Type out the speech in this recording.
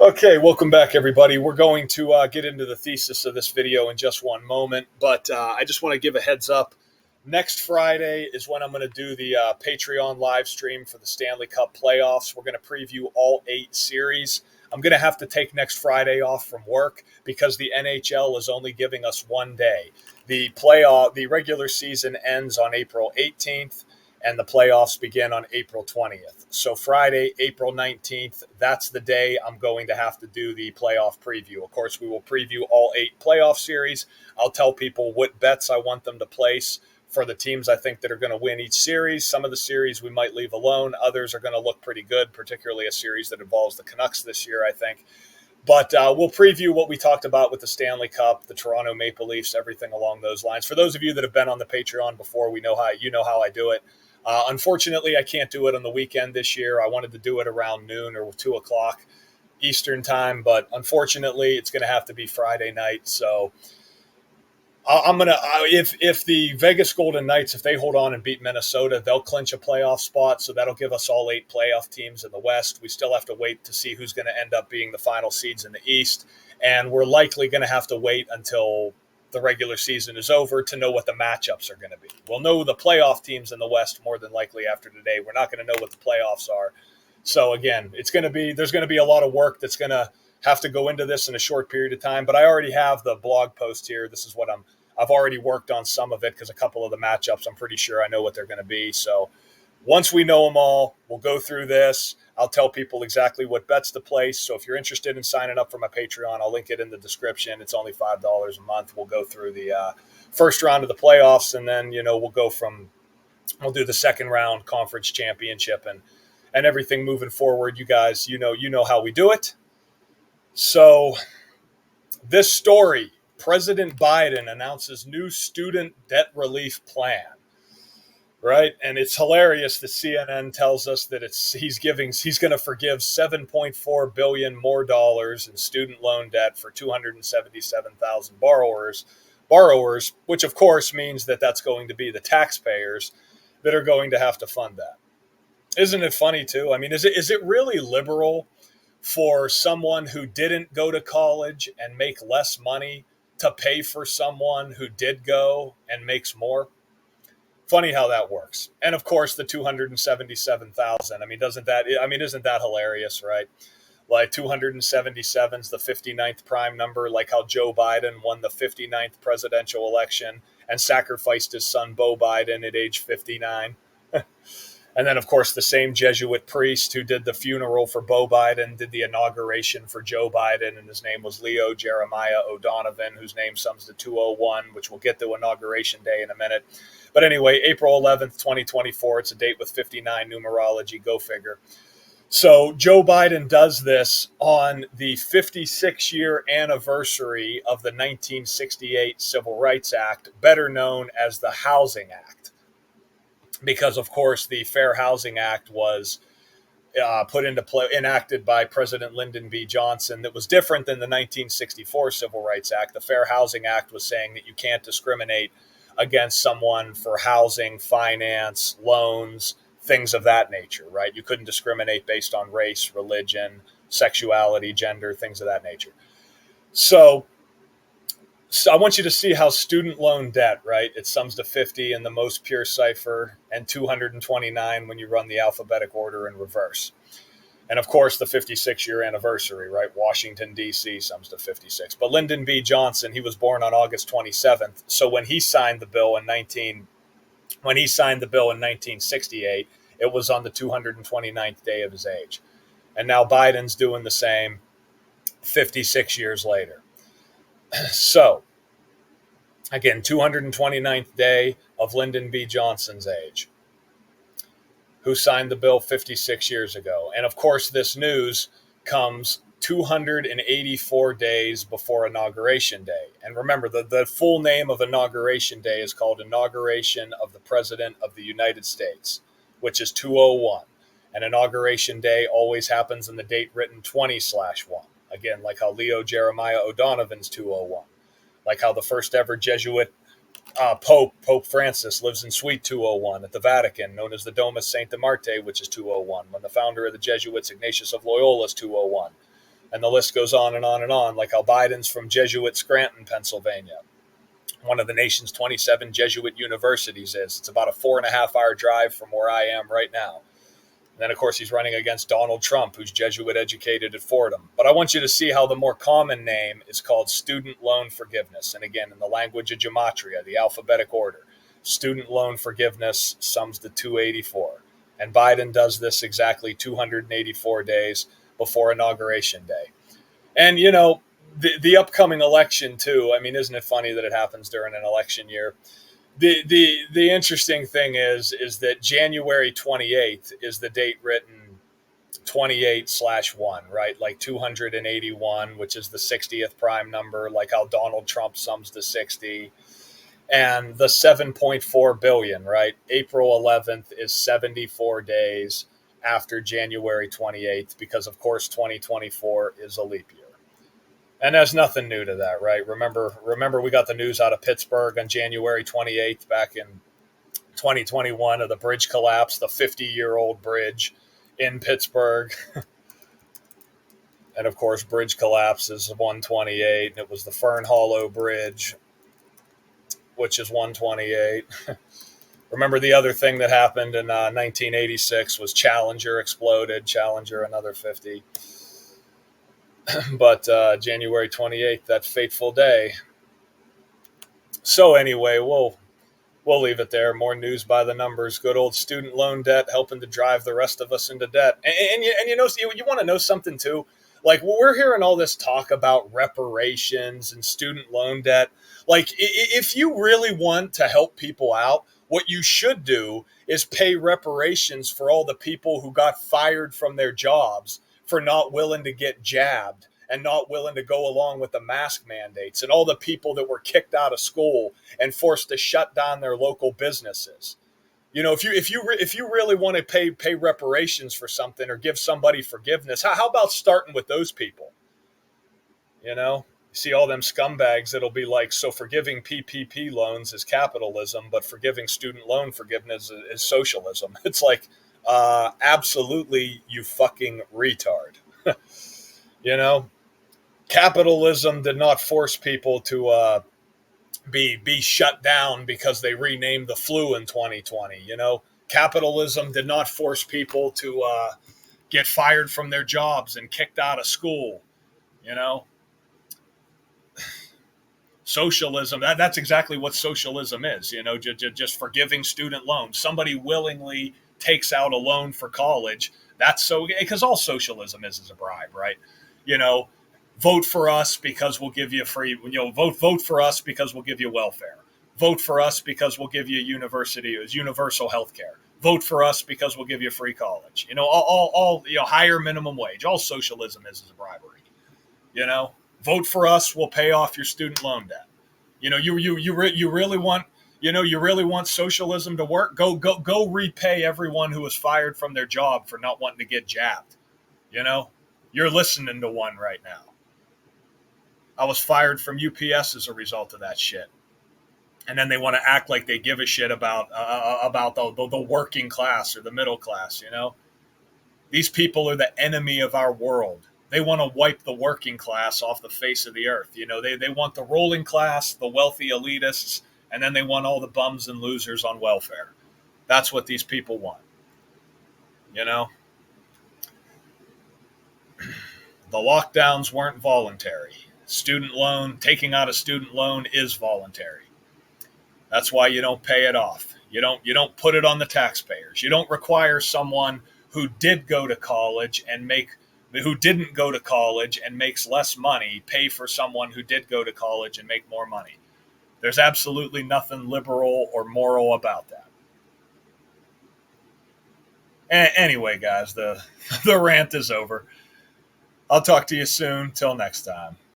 Okay, welcome back, everybody. We're going to get into the thesis of this video in just one moment, but I just want to give a heads up. Next Friday is when I'm going to do the Patreon live stream for the Stanley Cup playoffs. We're going to preview all 8 series. I'm going to have to take next Friday off from work because the NHL is only giving us one day. The regular season ends on April 18th and the playoffs begin on April 20th. So Friday, April 19th, that's the day I'm going to have to do the playoff preview. Of course, we will preview all 8 playoff series. I'll tell people what bets I want them to place for the teams I think that are going to win each series. Some of the series we might leave alone. Others are going to look pretty good, particularly a series that involves the Canucks this year, I think. But we'll preview what we talked about with the Stanley Cup, the Toronto Maple Leafs, everything along those lines. For those of you that have been on the Patreon before, we know how I do it. Unfortunately, I can't do it on the weekend this year. I wanted to do it around noon or 2 o'clock Eastern time, but unfortunately, it's going to have to be Friday night. So I'm going to, if the Vegas Golden Knights, if they hold on and beat Minnesota, they'll clinch a playoff spot. So that'll give us all 8 playoff teams in the West. We still have to wait to see who's going to end up being the final seeds in the East. And we're likely going to have to wait until the regular season is over to know what the matchups are going to be. We'll know the playoff teams in the West more than likely after today. We're not going to know what the playoffs are. So again, there's going to be a lot of work that's going to have to go into this in a short period of time, but I already have the blog post here. This is what I've already worked on some of it because a couple of the matchups, I'm pretty sure I know what they're going to be. So once we know them all, we'll go through this. I'll tell people exactly what bets to place. So if you're interested in signing up for my Patreon, I'll link it in the description. It's only $5 a month. We'll go through the first round of the playoffs, and then we'll do the second round conference championship and everything moving forward. You guys, you know how we do it. So this story, President Biden announces new student debt relief plan. Right. And it's hilarious that CNN tells us that he's going to forgive $7.4 billion more dollars in student loan debt for 277,000 borrowers, which of course means that that's going to be the taxpayers that are going to have to fund that. Isn't it funny too? I mean, is it really liberal for someone who didn't go to college and make less money to pay for someone who did go and makes more? Funny how that works. And of course, the 277,000. Isn't that hilarious, right? Like 277 is the 59th prime number, like how Joe Biden won the 59th presidential election and sacrificed his son, Beau Biden, at age 59. And then, of course, the same Jesuit priest who did the funeral for Beau Biden did the inauguration for Joe Biden, and his name was Leo Jeremiah O'Donovan, whose name sums to 201, which we'll get to Inauguration Day in a minute. But anyway, April 11th, 2024, it's a date with 59 numerology, go figure. So Joe Biden does this on the 56-year anniversary of the 1968 Civil Rights Act, better known as the Housing Act. Because, of course, the Fair Housing Act was enacted by President Lyndon B. Johnson. That was different than the 1964 Civil Rights Act. The Fair Housing Act was saying that you can't discriminate against someone for housing, finance, loans, things of that nature, right? You couldn't discriminate based on race, religion, sexuality, gender, things of that nature. So I want you to see how student loan debt, right? It sums to 50 in the most pure cipher and 229 when you run the alphabetic order in reverse. And of course, the 56-year anniversary, right? Washington, D.C. sums to 56. But Lyndon B. Johnson, he was born on August 27th. So when he signed the bill in 1968, it was on the 229th day of his age. And now Biden's doing the same 56 years later. So, again, 229th day of Lyndon B. Johnson's age, who signed the bill 56 years ago. And of course, this news comes 284 days before Inauguration Day. And remember, the full name of Inauguration Day is called Inauguration of the President of the United States, which is 201. And Inauguration Day always happens in the date written 20/1. Again, like how Leo Jeremiah O'Donovan's 201. Like how the first ever Jesuit Pope Francis lives in Suite 201 at the Vatican, known as the Domus Sancta Marte, which is 201. When the founder of the Jesuits, Ignatius of Loyola, is 201. And the list goes on and on and on, like how Biden's from Jesuit Scranton, Pennsylvania, one of the nation's 27 Jesuit universities is. It's about a 4.5 hour drive from where I am right now. And then, of course, he's running against Donald Trump, who's Jesuit educated at Fordham. But I want you to see how the more common name is called student loan forgiveness. And again, in the language of gematria, the alphabetic order, student loan forgiveness sums to 284. And Biden does this exactly 284 days before Inauguration Day. And, you know, the upcoming election, too, I mean, isn't it funny that it happens during an election year? The interesting thing is that January 28th is the date written 28/1, right? Like 281, which is the 60th prime number, like how Donald Trump sums to 60. And the 7.4 billion, right? April 11th is 74 days after January 28th, because of course 2024 is a leap year. And there's nothing new to that, right? Remember we got the news out of Pittsburgh on January 28th back in 2021 of the bridge collapse, the 50-year-old bridge in Pittsburgh. And of course, bridge collapse is 128, and it was the Fern Hollow Bridge, which is 128. Remember the other thing that happened in 1986 was Challenger exploded. Challenger, another 50. But January 28th, that fateful day. So anyway, we'll leave it there. More news by the numbers. Good old student loan debt helping to drive the rest of us into debt. And you know, you want to know something too? Like, we're hearing all this talk about reparations and student loan debt. Like, if you really want to help people out, what you should do is pay reparations for all the people who got fired from their jobs for not willing to get jabbed and not willing to go along with the mask mandates, and all the people that were kicked out of school and forced to shut down their local businesses. You know, if you really want to pay reparations for something or give somebody forgiveness, how about starting with those people? You know, you see all them scumbags that'll be like, so forgiving PPP loans is capitalism, but forgiving student loan forgiveness is socialism. It's like, absolutely, you fucking retard. You know, capitalism did not force people to be shut down because they renamed the flu in 2020. You know, capitalism did not force people to get fired from their jobs and kicked out of school. You know, socialism, that's exactly what socialism is. You know, just forgiving student loans. Somebody willingly takes out a loan for college. That's so, because all socialism is a bribe, right? You know, vote for us because we'll give you free, you know, vote for us because we'll give you welfare. Vote for us because we'll give you universal health care. Vote for us because we'll give you free college. You know, all you know, higher minimum wage. All socialism is a bribery. You know, vote for us, we'll pay off your student loan debt. You know, you really want, you know, you really want socialism to work? Go repay everyone who was fired from their job for not wanting to get jabbed. You know, you're listening to one right now. I was fired from UPS as a result of that shit. And then they want to act like they give a shit about the working class or the middle class, you know? These people are the enemy of our world. They want to wipe the working class off the face of the earth. You know, they want the ruling class, the wealthy elitists, and then they want all the bums and losers on welfare. That's what these people want. You know? The lockdowns weren't voluntary. Taking out a student loan is voluntary. That's why you don't pay it off. You don't put it on the taxpayers. You don't require someone who didn't go to college and makes less money pay for someone who did go to college and make more money. There's absolutely nothing liberal or moral about that. Anyway, guys, the rant is over. I'll talk to you soon. Till next time.